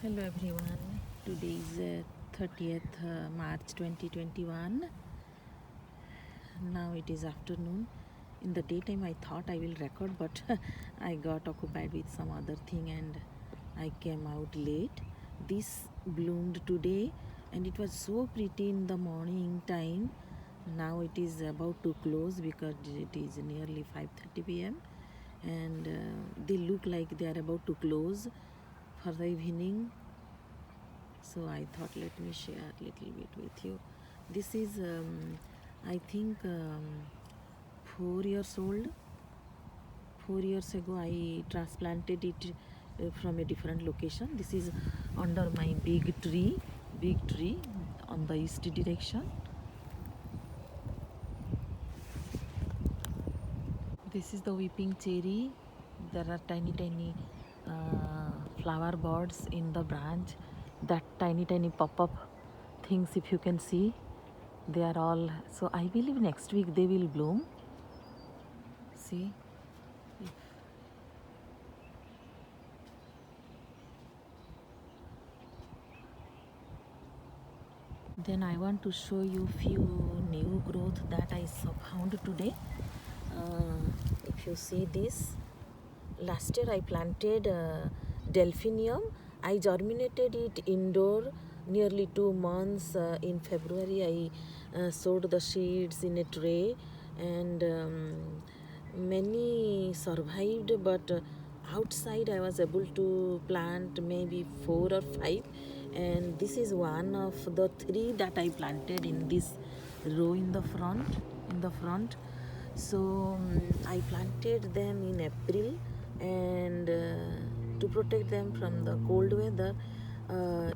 Hello everyone, today is 30th March 2021. Now it is afternoon. In the daytime I thought I will record, but I got occupied with some other thing and I came out late. This bloomed today and it was so pretty in the morning time. Now it is about to close because it is nearly 5:30 p.m. and they look like they are about to close for the evening. So I thought let me share a little bit with you. This is I think 4 years old. 4 years ago I transplanted it from a different location. This is under my big tree on the east direction. This is the weeping cherry. There are tiny flower buds in the branch. That tiny pop-up things, if you can see, they are all, so I believe next week they will bloom. See, then I want to show you few new growth that I found today. If you see this, last year I planted Delphinium. I germinated it indoor nearly 2 months. In February I sowed the seeds in a tray and many survived, but outside I was able to plant maybe 4 or 5, and this is one of the 3 that I planted in this row in the front. So I planted them in April, and to protect them from the cold weather,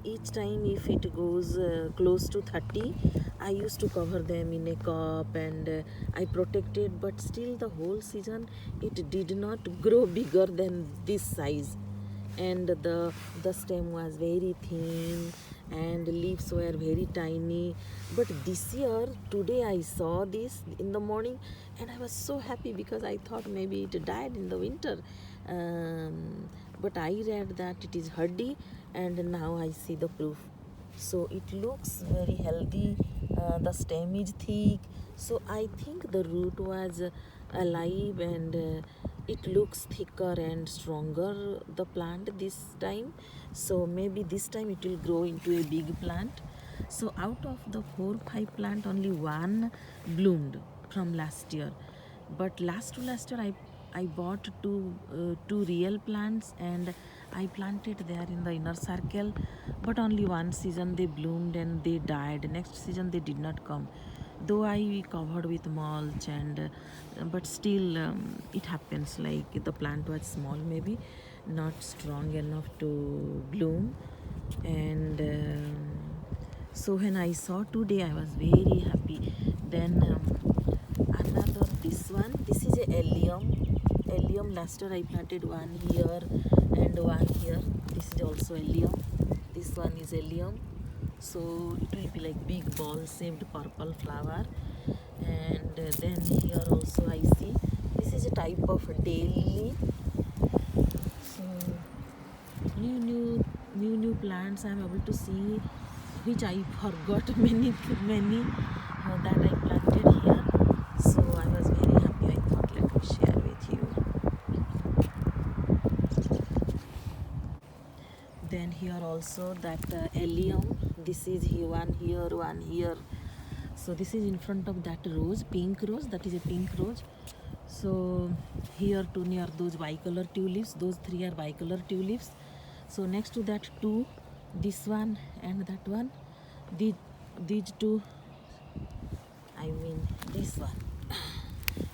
each time if it goes close to 30, I used to cover them in a cup and I protected, but still the whole season it did not grow bigger than this size, and the stem was very thin and leaves were very tiny. But this year, today I saw this in the morning and I was so happy because I thought maybe it died in the winter, but I read that it is hardy and now I see the proof. So it looks very healthy. The stem is thick, so I think the root was alive and it looks thicker and stronger, the plant this time. So maybe this time it will grow into a big plant. So out of the 4-5 plant, only one bloomed from last year, but last year I bought two real plants and I planted there in the inner circle, but only one season they bloomed and they died. Next season they did not come, though I covered with mulch, and but still it happens, like the plant was small, maybe not strong enough to bloom. And so when I saw today I was very happy. Then another, this is a allium. Last year I planted one here and one here. This is also allium. This one is allium, so it will be like big ball shaped purple flower. And then here also I see this is a type of daily. So new plants I am able to see, which I forgot many that I planted here. So I was very happy. I thought let me share with you. Then here also that allium. This is here, one here. So this is in front of that rose, pink rose. That is a pink rose. So here two near those bicolor tulips. Those 3 are bicolor tulips. So next to that 2, this one and that one. These 2. I mean this one.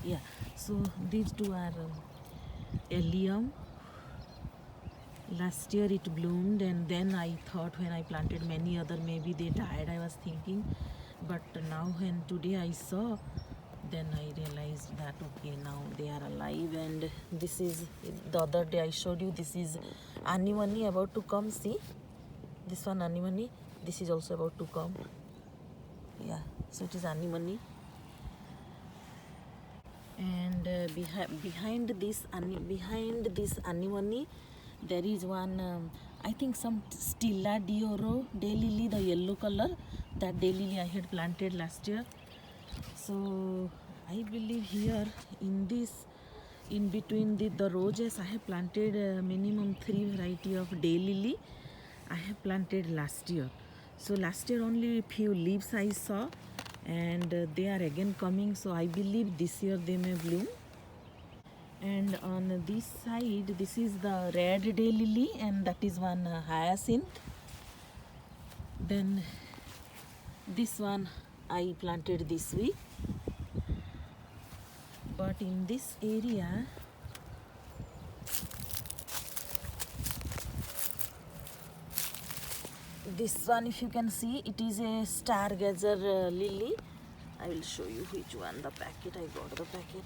Yeah. So these 2 are allium. Last year it bloomed, and then I thought when I planted many other maybe they died, I was thinking, but now when today I saw, then I realized that okay, now they are alive. And this is the other day I showed you, this is anemone about to come. See this one, anemone. This is also about to come. Yeah, so it is anemone. And behind this anemone There is one, I think some Stella d'Oro daylily, the yellow color. That daylily I had planted last year. So I believe here in this, in between the roses, I have planted minimum 3 variety of daylily. I have planted last year. So last year only few leaves I saw, and they are again coming. So I believe this year they may bloom. And on this side, this is the red daylily, and that is one hyacinth. Then this one I planted this week. But in this area, this one, if you can see, it is a Stargazer Lily. I will show you which one, the packet. I got the packet.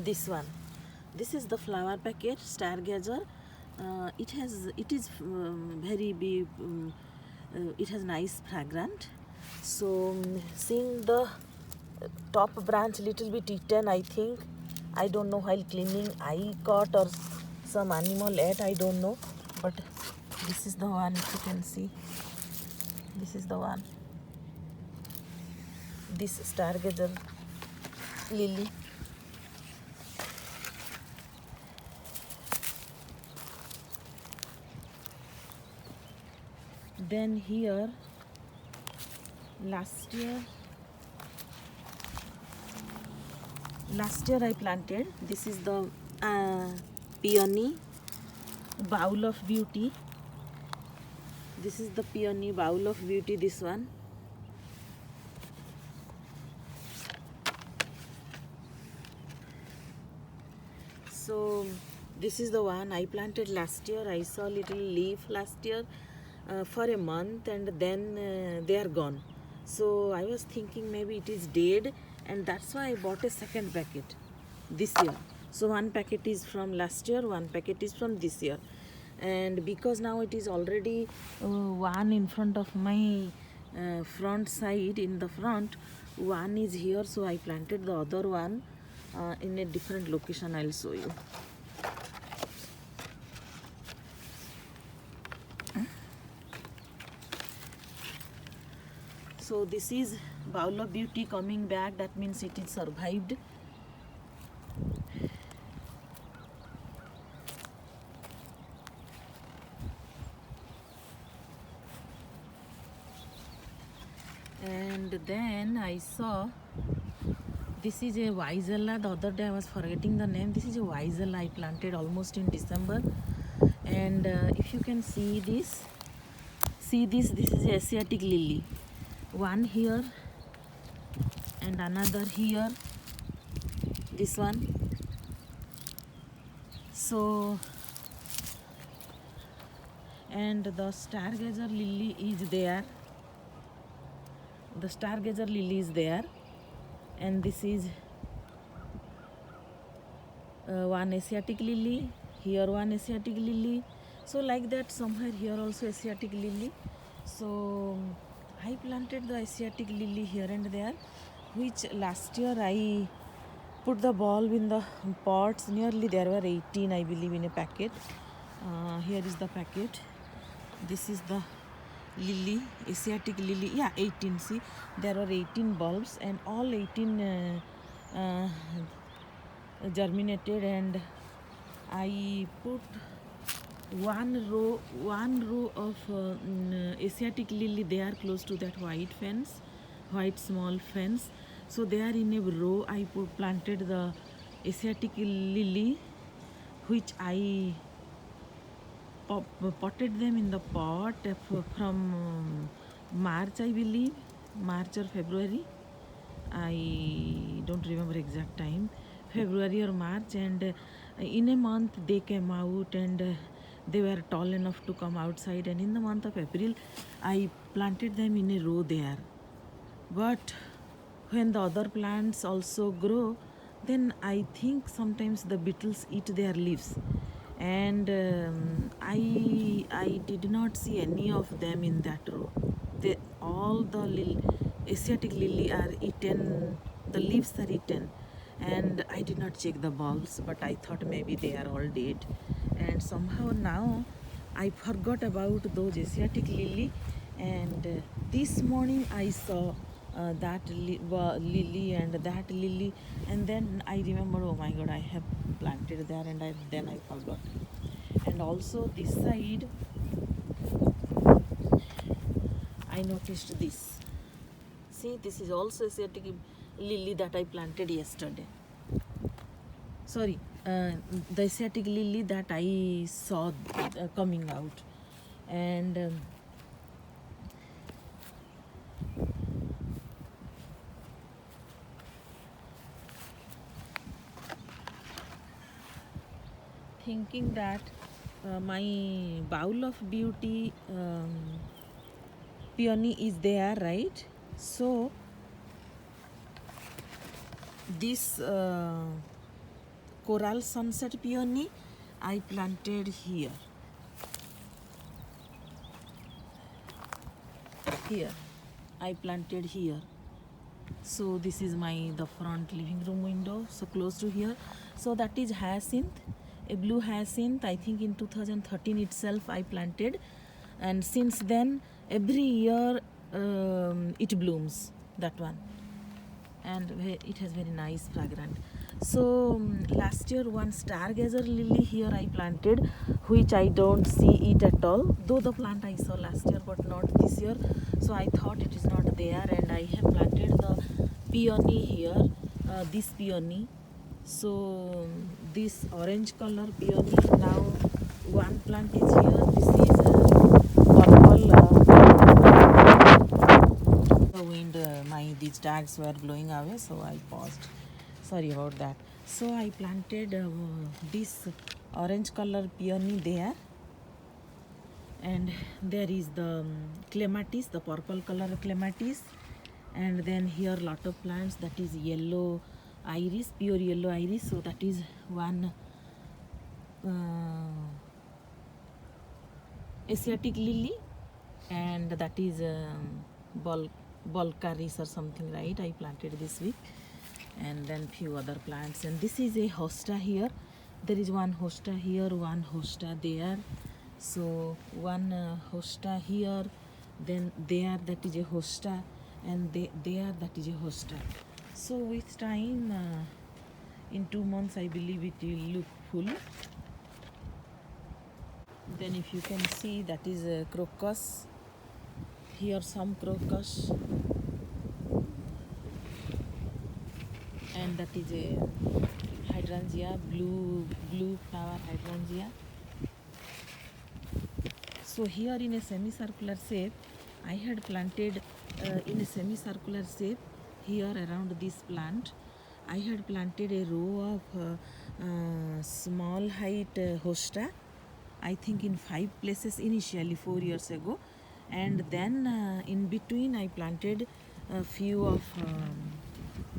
This one, this is the flower packet, Stargazer. It is very big, it has nice fragrant. So seeing the top branch little bit eaten, I think, I don't know, while cleaning I caught or some animal ate, I don't know, but this is the one, if you can see, this is the one, this Stargazer Lily. Then here, last year I planted, this is the peony bowl of beauty. This is the peony bowl of beauty, this one. So this is the one I planted last year. I saw little leaf last year for a month, and then they are gone. So I was thinking maybe it is dead, and that's why I bought a second packet this year. So one packet is from last year, one packet is from this year. And because now it is already one in front of my front side, in the front, one is here, so I planted the other one in a different location. I'll show you. So this is bowl of beauty coming back, that means it is survived. And then I saw, this is a Wisella. The other day I was forgetting the name. This is a Wisella I planted almost in December. And if you can see this, this is a Asiatic Lily. One here and another here, this one. So, and the Stargazer Lily is there. The Stargazer Lily is there, and this is one Asiatic Lily, here one Asiatic Lily. So like that, somewhere here also Asiatic Lily. So I planted the Asiatic Lily here and there, which last year I put the bulb in the pots. Nearly there were 18, I believe, in a packet. Here is the packet. This is the lily, Asiatic Lily. Yeah, 18. See, there are 18 bulbs, and all 18 germinated, and I put one row of Asiatic Lily. They are close to that white fence, white small fence. So they are in a row. I planted the Asiatic Lily, which I potted them in the pot from March, I believe, March or February. I don't remember exact time, February or March, and in a month they came out, and they were tall enough to come outside. And in the month of April, I planted them in a row there. But when the other plants also grow, then I think sometimes the beetles eat their leaves, and I did not see any of them in that row. All the Asiatic lily are eaten, the leaves are eaten, and I did not check the bulbs, but I thought maybe they are all dead. And somehow now I forgot about those Asiatic lily, and this morning I saw that lily and that lily, and then I remember, oh my god, I have planted there, and then I forgot. And also this side I noticed this. See, this is also Asiatic lily that I planted yesterday. Sorry, the Asiatic lily that I saw coming out. And thinking that my bowl of beauty peony is there, right? So this coral sunset peony I planted here. I planted here. So this is the front living room window, so close to here. So that is hyacinth, a blue hyacinth. I think in 2013 itself I planted, and since then every year it blooms, that one, and it has very nice fragrant. So last year one Stargazer Lily here I planted, which I don't see it at all, though the plant I saw last year but not this year. So I thought it is not there, and I have planted the peony here, this peony. So this orange color peony, now one plant is here. This is purple. The wind, these tags were blowing away, so I paused. Sorry about that. So I planted this orange color peony there, and there is the clematis, the purple color clematis, and then here lot of plants, that is yellow iris, pure yellow iris. So that is one Asiatic lily, and that is Bolcaris or something, right? I planted this week, and then few other plants. And this is a hosta here. There is one hosta here, one hosta there. So one hosta here, then there, that is a hosta, and there, that is a hosta. So with time, in 2 months I believe it will look full. Then if you can see, that is a crocus. Here some crocus, and that is a hydrangea, blue flower hydrangea. So here in a semicircular shape, I had planted in a semicircular shape here around this plant. I had planted a row of small height hosta, I think in 5 places initially 4 years ago, and then in between I planted a few of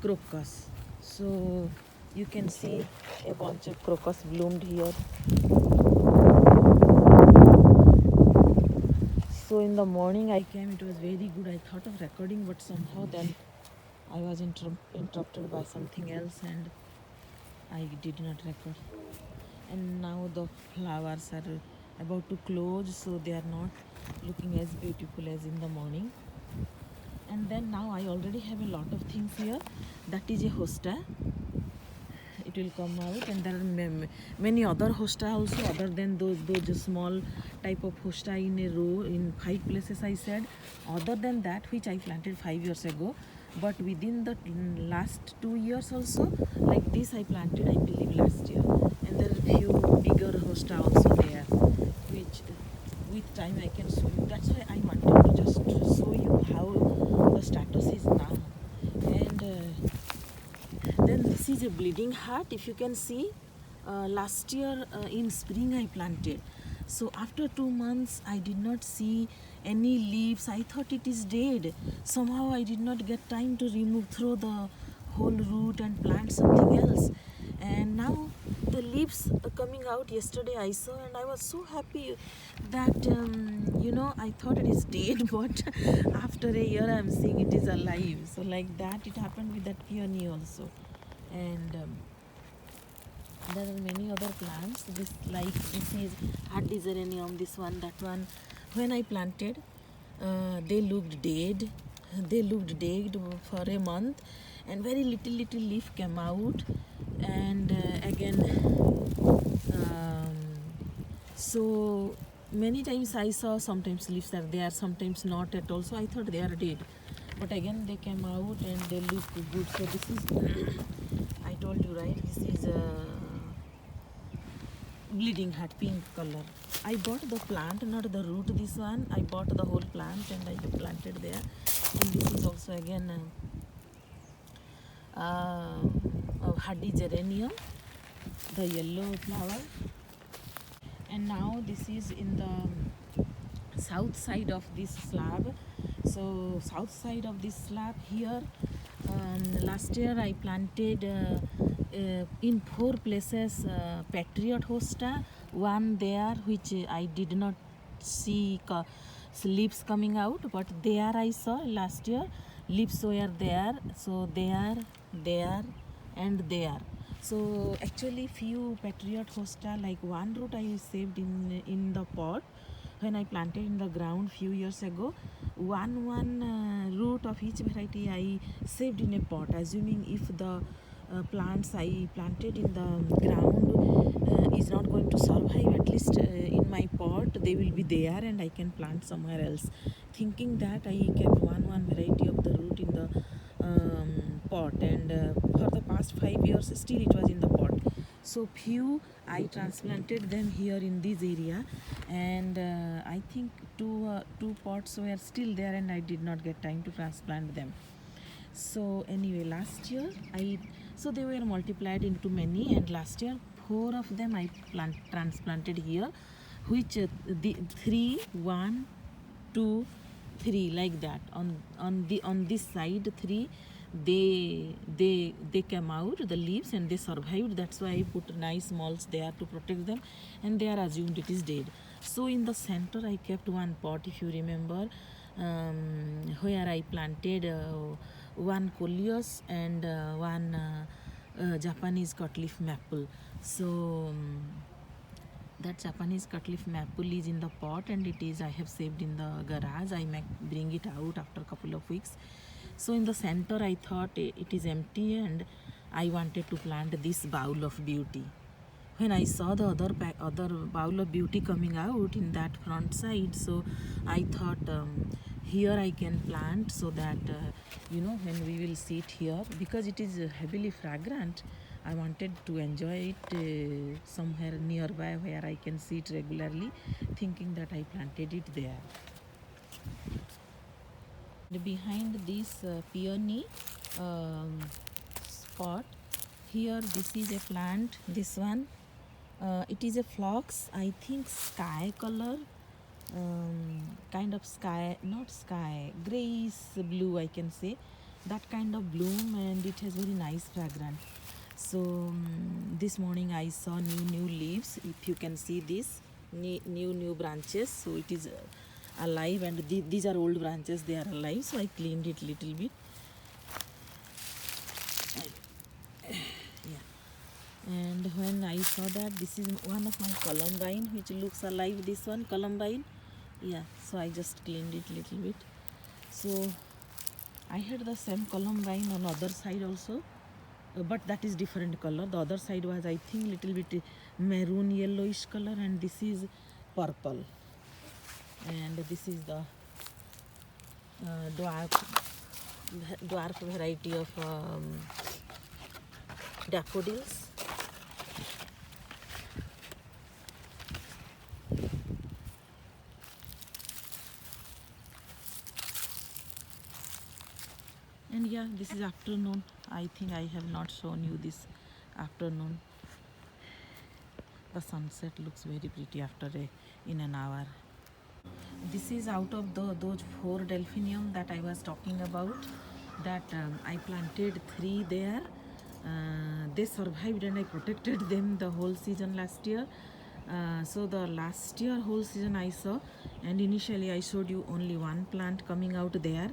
crocus. So you can see a bunch of crocus bloomed here. So in the morning I came, it was very good. I thought of recording, but somehow then I was interrupted by something else, and I did not record. And now the flowers are about to close, so they are not looking as beautiful as in the morning. And then now I already have a lot of things here. That is a hosta, it will come out, and there are many other hosta also, other than those small type of hosta in a row in 5 places I said, other than that which I planted 5 years ago. But within the last 2 years also, like this I planted, I believe last year, and there are few bigger hosta also there, which with time I can show you. That's why I wanted to just show you how the status is now. And then this is a bleeding heart, if you can see. Last year in spring I planted. So after 2 months I did not see any leaves. I thought it is dead. Somehow I did not get time to throw the whole root and plant something else. And now the leaves are coming out. Yesterday I saw and I was so happy that I thought it is dead, but after a year I'm seeing it is alive. So like that it happened with that peony also. And there are many other plants. This is hardy geranium, this one, that one. When I planted, they looked dead. They looked dead for a month, and very little leaf came out. And again, so many times I saw sometimes leaves are there, sometimes not at all. So I thought they are dead, but again they came out and they look good. So this is I told you, right, this is bleeding heart, pink color. I bought the plant, not the root, this one. I bought the whole plant and I have planted there. And this is also again hardy geranium, the yellow flower. And now this is in the south side of this slab. So south side of this slab here, last year I planted in 4 places patriot hosta, one there which I did not see leaves coming out, but there I saw last year leaves were there. So there and there. So actually few patriot hosta, like one root I saved in the pot when I planted in the ground few years ago. One root of each variety I saved in a pot, assuming if the plants I planted in the ground is not going to survive, at least in my pot they will be there and I can plant somewhere else. Thinking that, I kept one variety of the root in the pot, and for the past 5 years still it was in the pot. So few I transplanted them here in this area, and I think two pots were still there and I did not get time to transplant them. So anyway, last year so they were multiplied into many, and last year 4 of them I transplanted here, which the 3, 1, 2, 3, like that. On this side 3, they came out, the leaves, and they survived. That's why I put nice molds there to protect them, and they are assumed it is dead. So in the center I kept one pot, if you remember, where I planted one coleus and one Japanese cutleaf maple. So that Japanese cutleaf maple is in the pot, and it is I have saved in the garage. I may bring it out after a couple of weeks. So in the center I thought it is empty, and I wanted to plant this bowl of beauty. When I saw the other bowl of beauty coming out in that front side, so I thought here I can plant, so that when we will sit here, because it is heavily fragrant, I wanted to enjoy it somewhere nearby where I can sit regularly, thinking that I planted it there. Behind this peony spot, here this is a plant, this one, it is a phlox, I think sky color, kind of sky, not sky, grayish blue I can say, that kind of bloom, and it has very nice fragrance. So this morning I saw new leaves, if you can see this, new branches. So it is alive, and these are old branches, they are alive. So I cleaned it little bit. And when I saw that this is one of my columbine which looks alive, this one columbine, so I just cleaned it little bit. So I had the same columbine on other side also, but that is different color. The other side was, I think, little bit maroon yellowish color, and this is purple, and this is the dwarf variety of daffodils. And this is afternoon. I think I have not shown you this afternoon. The sunset looks very pretty after in an hour. This is out of those 4 delphinium that I was talking about. that I planted 3 there. They survived and I protected them the whole season last year. So the last year whole season I saw, and initially I showed you only one plant coming out there,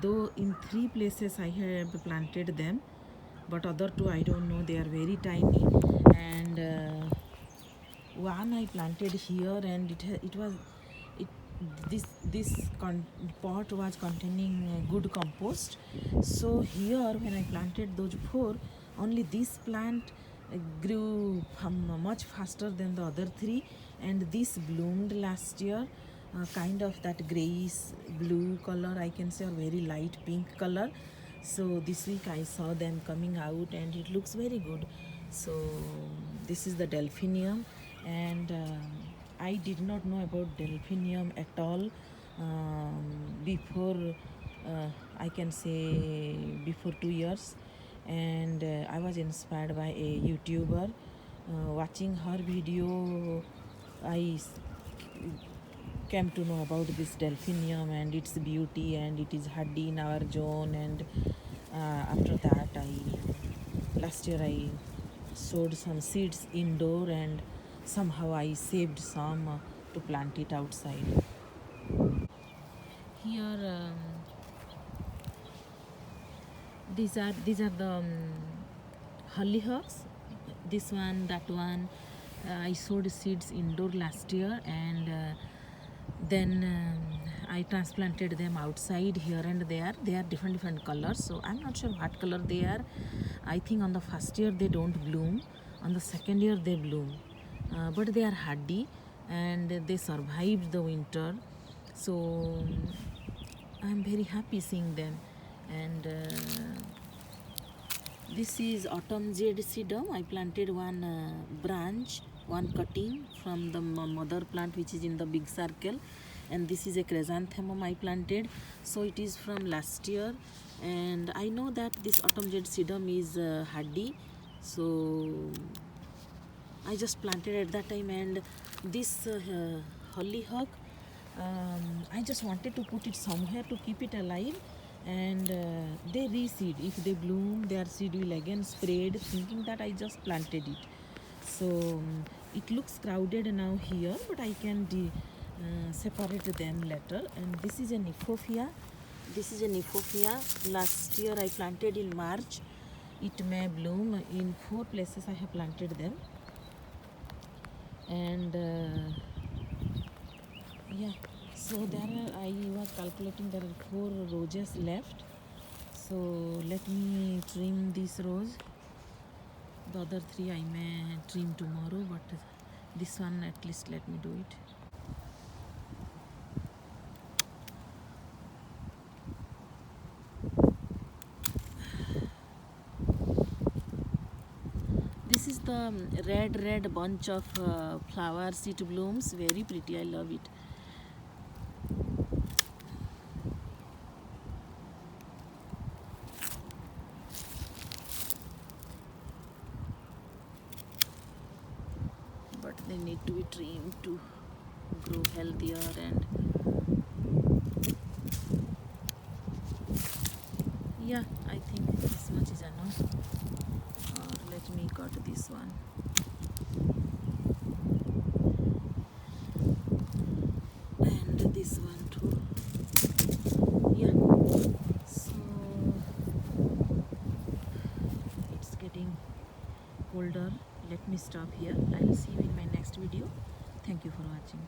though in 3 places I have planted them, but other 2 I don't know, they are very tiny. And one I planted here, and it was it this pot was containing good compost. So here when I planted those 4, only this plant grew much faster than the other 3, and this bloomed last year, kind of that grayish blue color, I can say, or very light pink color. So this week I saw them coming out and it looks very good. So this is the Delphinium, and I did not know about Delphinium at all before, I can say, before 2 years. And I was inspired by a YouTuber. Watching her video, I came to know about this Delphinium and its beauty, and it is hardy in our zone. And after that, last year I sowed some seeds indoor, and somehow I saved some to plant it outside. Here, these are the hollyhocks. This one, that one. I sowed seeds indoor last year, and then I transplanted them outside here and there. They are different colors, so I'm not sure what color they are. I think on the first year they don't bloom, on the second year they bloom, but they are hardy and they survived the winter. So I'm very happy seeing them. And this is autumn Jade Sedum. I planted one branch, one cutting from the mother plant which is in the big circle, and this is a chrysanthemum I planted. So it is from last year, and I know that this autumn Jade Sedum is hardy, so I just planted at that time. And this hollyhock, I just wanted to put it somewhere to keep it alive, and they reseed. If they bloom, their seed will again spread, thinking that I just planted it. So it looks crowded now here, but I can separate them later. And this is an Euphophia. This is an Euphophia. Last year I planted in March. It may bloom in 4 places. I have planted them, and yeah. So there are, I was calculating there are 4 roses left. So let me trim this rose. The other 3 I may trim tomorrow, but this one at least let me do it. This is the red bunch of flowers. It blooms very pretty. I love it. But they need to be trimmed to grow healthier. And yeah, I think this much is enough. Or let me cut this one. And this one too. Yeah. So it's getting colder. Let me stop here. I will see you in my next video. Thank you for watching.